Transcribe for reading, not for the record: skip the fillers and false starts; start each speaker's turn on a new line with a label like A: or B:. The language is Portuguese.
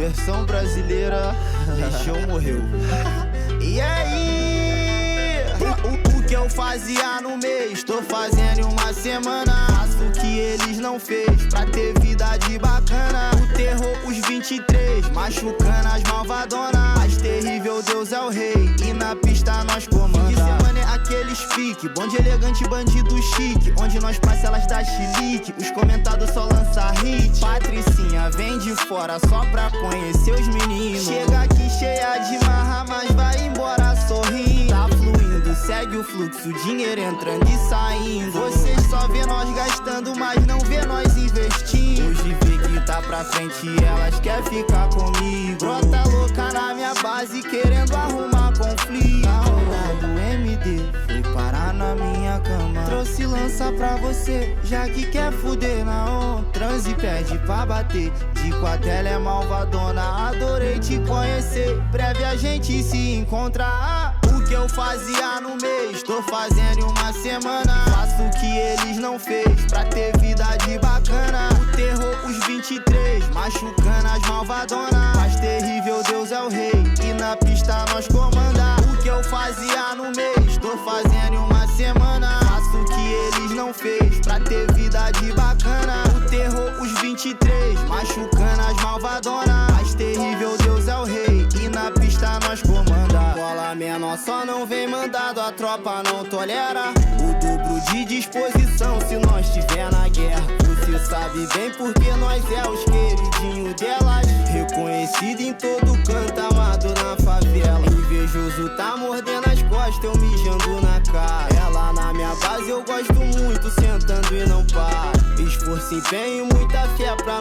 A: versão brasileira, Lixão morreu. E aí? O que eu fazia no mês, tô fazendo em uma semana. Faço o que eles não fez, pra ter vida de bacana. O terror, os 23, machucando as malvadonas. Mais terrível, Deus é o rei, e na pista nós comanda. Fim de semana é aqueles pique, bonde elegante, bandido chique. Onde nós passa elas dá chilique, os comentados só lança hit. Patricinha vem de fora só pra conhecer os meninos. Chega aqui cheia de marra, mas vai embora sorrindo. Tá fluindo, segue o fluxo, dinheiro entrando e saindo. Vocês só vê nós gastando, mas não vê nós investindo. Hoje vê que tá pra frente e elas quer ficar comigo. Brota louca na minha base querendo arrumar conflito. A onda do MD foi parar na minha cama. Trouxe lança pra você, já que quer fuder na onda. Transe pede pra bater, de quatro ela é malvadona. Adorei te conhecer, breve a gente se encontrar. O que eu fazia no mês, tô fazendo em uma semana. Faço o que eles não fez, pra ter vida de bacana. O terror, os 23, machucando as malvadonas. Mais terrível, Deus é o rei, e na pista nós comanda. O que eu fazia no mês, tô fazendo em uma semana. Faço o que eles não fez, pra ter vida de bacana. O terror, os 23, machucando as malvadonas. Mais terrível, Deus é o rei, e na pista nós comanda. Bola menor só não vem mandado, a tropa não tolera. O dobro de disposição se nós tiver na guerra. Você sabe bem porque nós é os queridinhos delas. Reconhecido em todo canto, amado na favela. Invejoso tá mordendo as costas, eu mijando na cara. Ela na minha base eu gosto muito, sentando e não para. Esforço, empenho, muita fé pra